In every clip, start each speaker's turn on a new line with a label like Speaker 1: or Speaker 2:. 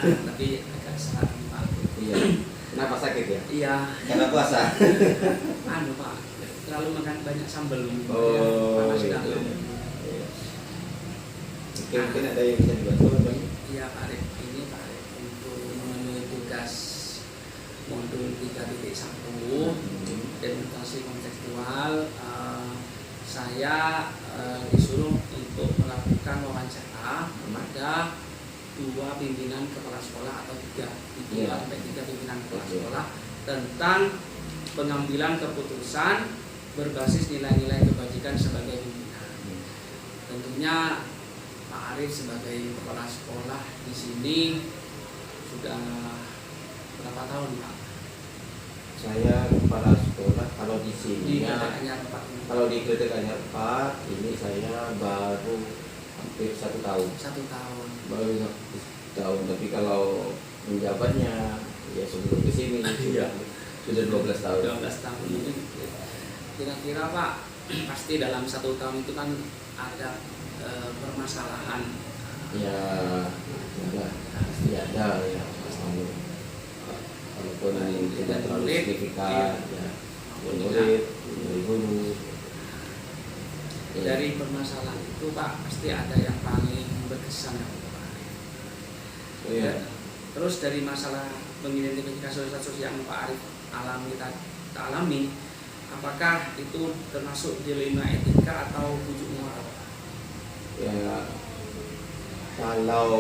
Speaker 1: tapi agak sehat nih Pak.
Speaker 2: Iya. Kenapa sakit ya?
Speaker 1: Iya.
Speaker 2: Karena puasa.
Speaker 1: Anu Pak, terlalu makan banyak sambal ini.
Speaker 2: Oh,
Speaker 1: panas
Speaker 2: gitu.
Speaker 1: dalam.
Speaker 2: Iya. Mungkin ada yang bisa dibantu Bang?
Speaker 1: Iya Pak Arif, ini Pak Arif untuk memenuhi tugas modul 3.1 demokrasi kontekstual, saya disuruh untuk melakukan wawancara kepada 2 pimpinan kepala sekolah atau 3 sampai 3 pimpinan kepala sekolah tentang pengambilan keputusan berbasis nilai-nilai kebajikan sebagai pimpinan. Tentunya Pak Arif sebagai kepala sekolah di sini sudah berapa tahun Pak?
Speaker 2: Saya kepala sekolah kalau di
Speaker 1: Di
Speaker 2: sini
Speaker 1: Kretek Anyar 4 ini.
Speaker 2: kalau di Kretek Anyar 4 ini saya baru hampir 1 tahun.
Speaker 1: 1 tahun.
Speaker 2: Baru 1 tahun, tapi kalau menjabatnya ya sebelum ke sini sudah 12 tahun.
Speaker 1: 12 tahun ini kira-kira Pak, pasti dalam 1 tahun itu kan ada permasalahan.
Speaker 2: Ya, pasti ada ya pasti. Walaupun tidak terlalu signifikan, ya murid, guru.
Speaker 1: Dari permasalahan itu Pak, pasti ada yang paling berkesan ya Pak.
Speaker 2: Iya.
Speaker 1: Terus dari masalah mengidentifikasi kasus yang Pak Arif alami, apakah itu termasuk dilema etika atau bujuk moral?
Speaker 2: Ya, kalau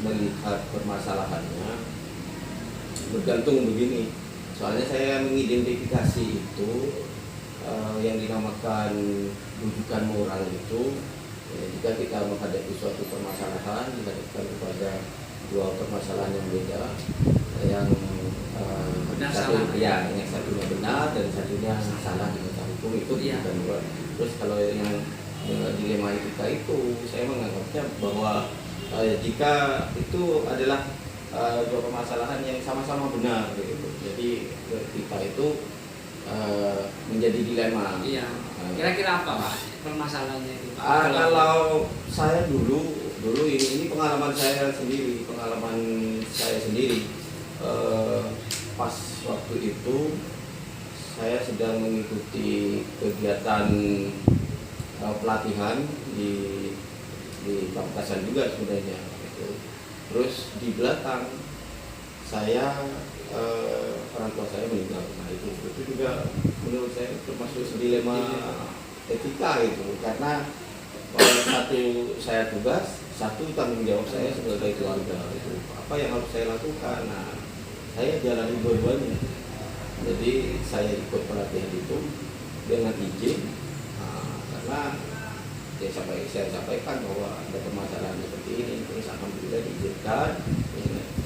Speaker 2: melihat permasalahannya bergantung begini. Soalnya saya mengidentifikasi itu yang dinamakan rujukan moral itu jika kita menghadapi suatu permasalahan dihadapkan kepada 2 permasalahan yang beda, yang yang satunya benar dan satunya salah di mata hukum, itu rujukan moral. Terus kalau yang dilema etika itu saya menganggapnya bahwa jika itu adalah 2 permasalahan yang sama-sama benar gitu. Jadi kita itu menjadi dilema.
Speaker 1: Iya. Kira-kira apa Pak permasalahannya itu Pak?
Speaker 2: Kalau saya dulu ini pengalaman saya sendiri. Pas waktu itu saya sedang mengikuti kegiatan pelatihan di Pamekasan juga sebenarnya. Terus di belakang saya orang tua saya meninggal. Nah itu juga menurut saya termasuk dilema etika itu, karena satu saya tugas, satu tanggung jawab saya sebagai keluarga itu apa yang harus saya lakukan. Nah saya jalani dua-duanya. Jadi saya ikut pelatihan itu dengan izin, karena saya sampaikan bahwa ada permasalahan seperti ini, terus alhamdulillah diizinkan.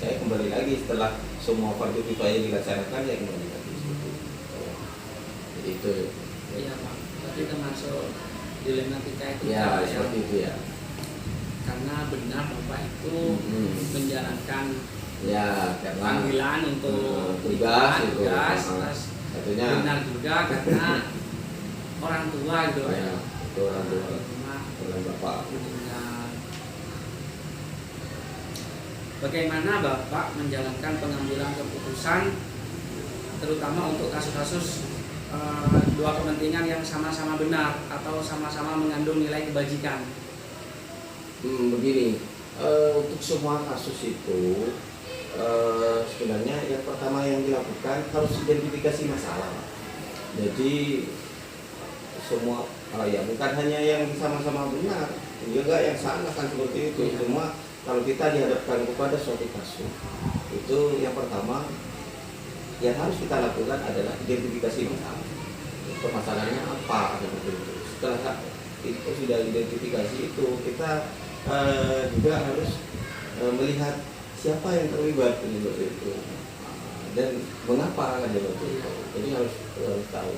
Speaker 2: Saya kembali lagi setelah semua fardu kifayah dilaksanakan, saya kembali lagi seperti itu. Jadi itu.
Speaker 1: Iya Pak, tapi termasuk dilematika itu
Speaker 2: Ya seperti itu ya.
Speaker 1: Karena benar Bapak itu menjalankan
Speaker 2: Ya karena
Speaker 1: panggilan untuk
Speaker 2: tugas itu.
Speaker 1: Satunya benar juga karena orang tua gitu
Speaker 2: ya. Itu orang tua. Orang bapak.
Speaker 1: Bagaimana Bapak menjalankan pengambilan keputusan terutama untuk kasus-kasus 2 kepentingan yang sama-sama benar atau sama-sama mengandung nilai kebajikan?
Speaker 2: Begini, untuk semua kasus itu sebenarnya yang pertama yang dilakukan harus identifikasi masalah. Jadi semua ya bukan hanya yang sama-sama benar, juga yang salah kan seperti itu. Semua kalau kita dihadapkan kepada suatu kasus, itu yang pertama yang harus kita lakukan adalah identifikasi masalah. Permasalahannya apa seperti itu. Setelah itu sudah identifikasi itu, kita juga harus melihat siapa yang terlibat seperti itu dan mengapa seperti itu. Jadi harus tahu.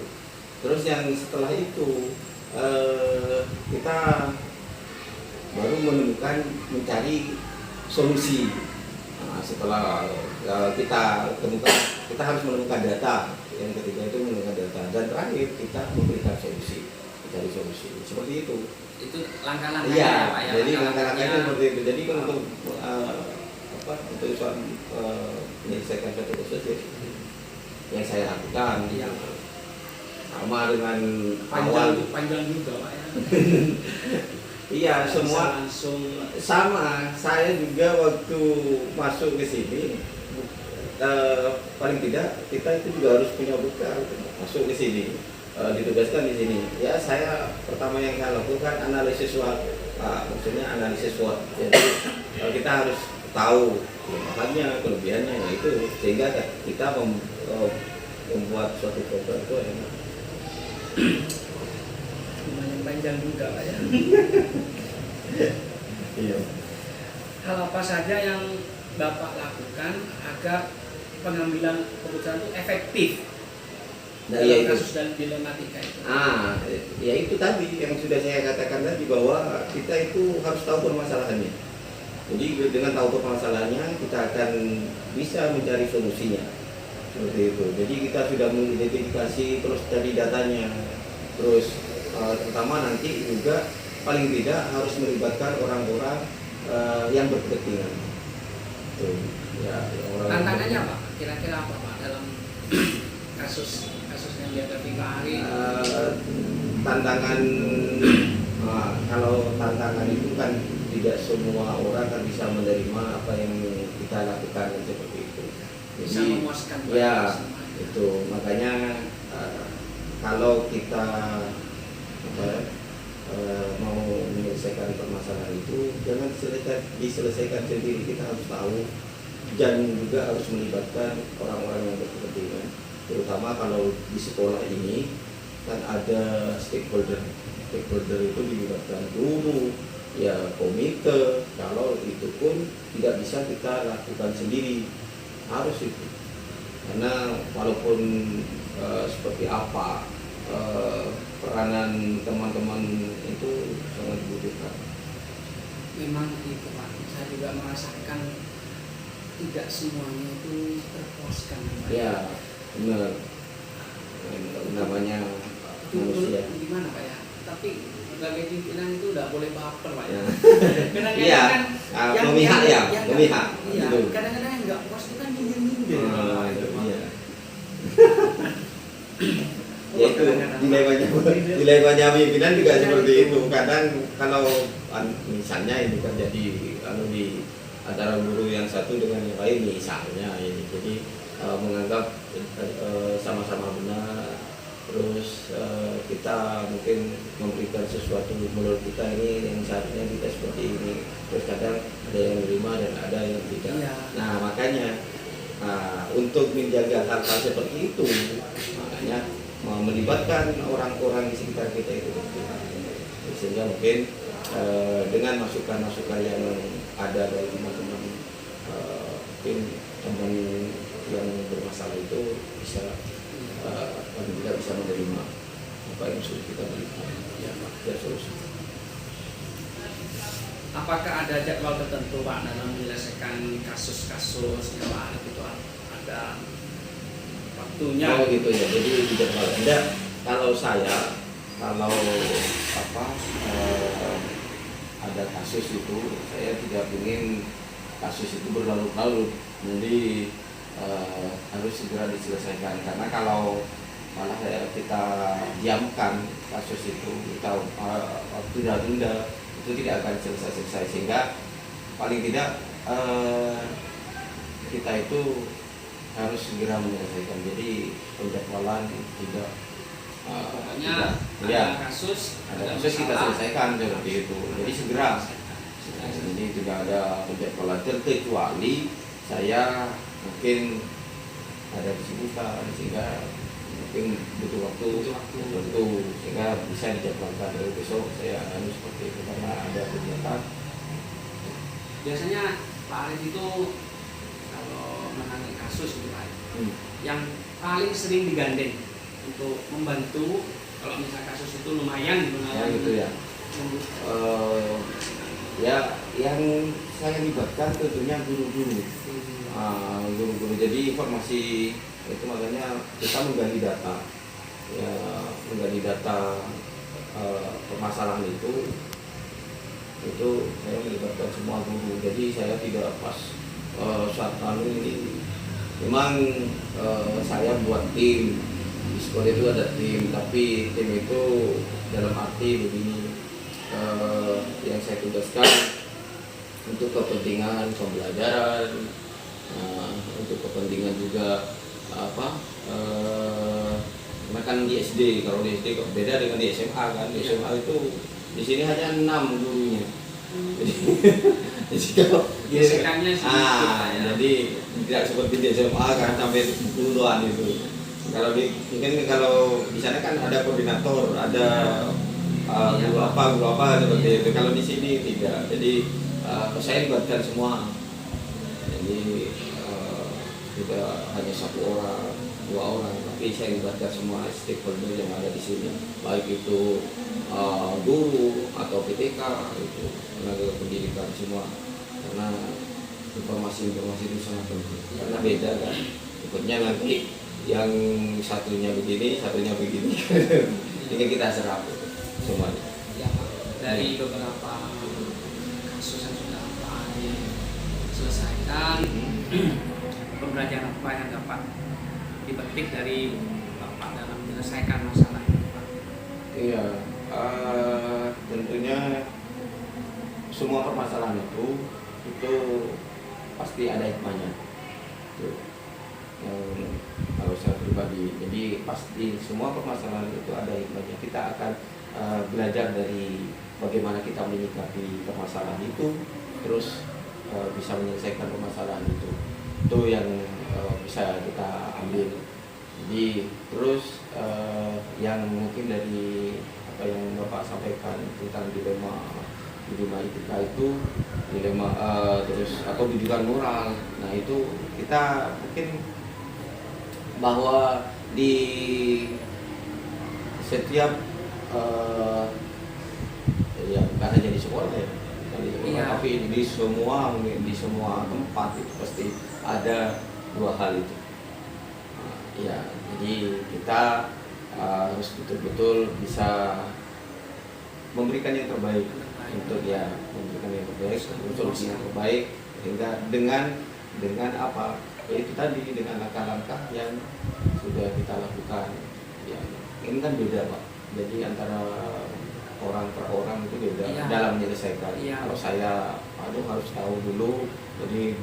Speaker 2: Terus yang setelah itu kita baru mencari solusi. Nah, setelah kita temukan, kita harus menemukan data. Yang ketiga itu menemukan data, dan terakhir kita memberikan solusi, mencari solusi. Seperti itu.
Speaker 1: Itu langkah-langkahnya
Speaker 2: ya,
Speaker 1: Pak ya.
Speaker 2: Jadi langkah-langkahnya seperti itu. Jadi untuk untuk soal menyelesaikan satu kasus ya, yang saya lakukan
Speaker 1: Iya.
Speaker 2: sama dengan awal.
Speaker 1: Panjang juga Pak ya.
Speaker 2: Iya,
Speaker 1: Nggak
Speaker 2: semua
Speaker 1: bisa langsung
Speaker 2: sama. Saya juga waktu masuk ke sini paling tidak kita itu juga harus punya bekal masuk ke sini, ditugaskan di sini. Ya, saya pertama yang saya lakukan analisis SWOT, maksudnya analisis SWOT. Jadi kita harus tahu kelemahannya, kelebihannya, nah itu sehingga kita membuat suatu program itu yang
Speaker 1: lumayan panjang juga Pak ya.
Speaker 2: iya.
Speaker 1: Hal apa saja yang Bapak lakukan agar pengambilan keputusan itu efektif
Speaker 2: Nah,
Speaker 1: dalam
Speaker 2: ya itu.
Speaker 1: kasus dan dilematika itu?
Speaker 2: Ya itu tadi yang sudah saya katakan tadi, bahwa kita itu harus tahu permasalahannya. Jadi dengan tahu permasalahannya kita akan bisa mencari solusinya. Seperti itu. Jadi kita sudah mengidentifikasi terus dari datanya. Terus terutama nanti juga paling tidak harus melibatkan orang-orang yang berkepentingan. Tuh, ya,
Speaker 1: Tantangannya apa? Kira-kira apa Pak dalam kasus yang dihadapi Pak Ari?
Speaker 2: Tantangan kalau tantangan itu kan tidak semua orang kan bisa menerima apa yang kita lakukan seperti itu.
Speaker 1: Bisa memuaskan
Speaker 2: ya
Speaker 1: semua.
Speaker 2: itu makanya kalau kita mau menyelesaikan permasalahan itu jangan diselesaikan sendiri, kita harus tahu dan juga harus melibatkan orang-orang yang berkepentingan, terutama kalau di sekolah ini kan ada stakeholder itu dilibatkan guru, ya komite. Kalau itu pun tidak bisa kita lakukan sendiri, harus itu, karena walaupun seperti apa peranan teman-teman itu sangat dibutuhkan.
Speaker 1: Memang itu Pak, saya juga merasakan tidak semuanya itu terpuaskan Pak.
Speaker 2: Ya benar, namanya manusia.
Speaker 1: Gimana Pak ya? Tapi sebagai pimpinan itu tidak boleh baper Pak ya.
Speaker 2: Ya.
Speaker 1: Kadang-kadang
Speaker 2: Iya,
Speaker 1: kan
Speaker 2: memihak ya,
Speaker 1: yang
Speaker 2: memihak.
Speaker 1: Iya,
Speaker 2: Gitu.
Speaker 1: kadang-kadang yang nggak puas itu kan nyindir-nyindir.
Speaker 2: Itu iya. Ya itu dilema pimpinan juga seperti itu. Kadang kalau misalnya ini kan jadi kalau di antara guru yang satu dengan yang lain misalnya ini, jadi menganggap sama-sama benar, terus kita mungkin memberikan sesuatu menurut kita ini yang seharusnya kita seperti ini, terus kadang ada yang menerima dan ada yang tidak.
Speaker 1: Iya.
Speaker 2: Nah makanya untuk menjaga hal-hal seperti itu, makanya melibatkan orang-orang di sekitar kita itu penting. Sehingga mungkin dengan masukan-masukan yang ada dari teman-teman, mungkin teman yang bermasalah itu bisa paling tidak bisa menerima apa yang sudah kita berikan, ya solusi.
Speaker 1: Apakah ada jadwal tertentu Pak dalam menyelesaikan kasus-kasus yang Pak itu ada waktunya?
Speaker 2: Oh gitu ya, jadi tidak ada. Kalau saya, ada kasus itu, saya tidak ingin kasus itu berlarut-larut, jadi harus segera diselesaikan. Karena kalau malah kita diamkan kasus itu, kita tunda-tunda, itu tidak akan selesai-selesai. Sehingga paling tidak kita itu harus segera menyelesaikan. Jadi penjadwalan tidak
Speaker 1: pokoknya
Speaker 2: tidak,
Speaker 1: ada kasus
Speaker 2: kita selesaikan seperti itu. Jadi segera. Jadi tidak ada penjadwalan, kecuali saya mungkin ada kesibukan sehingga mungkin butuh waktu tertentu sehingga bisa dijadwalkan dari besok saya harus seperti itu karena ada kegiatan.
Speaker 1: Biasanya Pak Arif itu kalau menangani kasus gitu Pak, yang paling sering digandeng untuk membantu kalau misalnya kasus itu lumayan
Speaker 2: Gitu ya. Ya yang saya libatkan tentunya guru-guru. Guru-guru, jadi informasi itu makanya kita menggali data, ya menggali data permasalahan itu saya melibatkan semua guru. Jadi saya tidak pas saat kami ini memang saya buat tim di sekolah itu ada tim, tapi tim itu dalam arti begini, yang saya tugaskan untuk kepentingan pembelajaran, untuk kepentingan juga apa, karena kan di SD, kalau di SD kok beda dengan di SMA kan. Di SMA itu di sini hanya 6 gurunya. Jadi kalau
Speaker 1: Gesekannya sedikit lah ya.
Speaker 2: jadi tidak seperti di SMA kan sampai puluhan itu. Kalau mungkin kalau di sana kan ada koordinator, ada guru apa seperti itu. Kalau di sini tidak. Jadi saya libatkan semua. Jadi tidak hanya 1 orang, 2 orang, tapi saya libatkan semua stakeholder yang ada di sini, baik itu guru atau PTK, itu tenaga pendidikan semua, karena informasi itu sangat penting. Karena beda kan, ikutnya nanti yang satunya begini, satunya begini, ini kita serap semuanya.
Speaker 1: Ya, Pak. Dari beberapa kasus yang sudah Pak selesaikan, pembelajaran apa yang dapat dipetik dari Bapak dalam menyelesaikan masalah ini, Pak?
Speaker 2: Iya, tentunya semua permasalahan itu pasti ada hikmahnya. Kalau saya pribadi, jadi pasti semua permasalahan itu ada hikmahnya. Kita akan belajar dari bagaimana kita menyikapi permasalahan itu, terus bisa menyelesaikan permasalahan itu. Itu yang bisa kita ambil. Jadi terus yang mungkin dari apa yang Bapak sampaikan tentang dilema etika itu, dilema terus atau didikan moral. Nah itu kita mungkin bahwa di setiap ya bukan hanya di sekolah ya, tapi di semua tempat itu pasti ada 2 hal itu. Ya, jadi kita harus betul-betul bisa memberikan yang terbaik untuk memberikan yang terbaik, solusi yang terbaik, sehingga dengan apa? Yaitu tadi dengan langkah-langkah yang sudah kita lakukan. Ya, ini kan beda, Pak. Jadi antara orang per orang itu beda dalam menyelesaikan. Kalau saya harus tahu dulu, jadi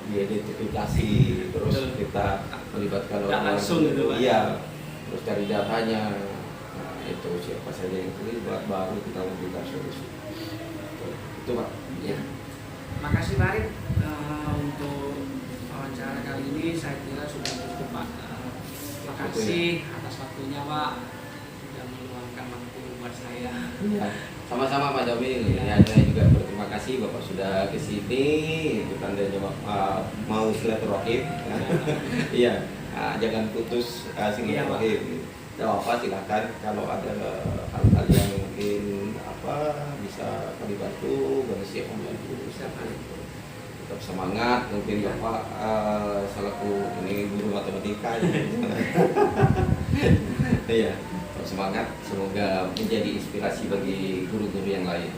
Speaker 2: diidentifikasi, terus kita melibatkan orang
Speaker 1: langsung gitu, Pak.
Speaker 2: Iya, terus cari datanya. Nah, itu siapa saja yang terlibat, baru kita memberikan solusi. Itu, Pak.
Speaker 1: Ya. Makasih Pak Arif untuk wawancara kali ini. Saya kira sudah cukup, Pak. Terima kasih atas waktunya, Pak, sudah meluangkan waktu buat saya.
Speaker 2: Ya, sama-sama Pak Jamil. Ya, saya juga berterima kasih Bapak sudah ke sini. Itu tandanya mau silaturahim. Iya, jangan putus silaturahim. Bapak silakan kalau ada hal-hal yang mungkin bisa kami bantu, kami siap membantu. Tetap semangat, mungkin Bapak selaku ini guru matematika. Iya, tetap semangat. Semoga menjadi inspirasi bagi guru-guru yang lain.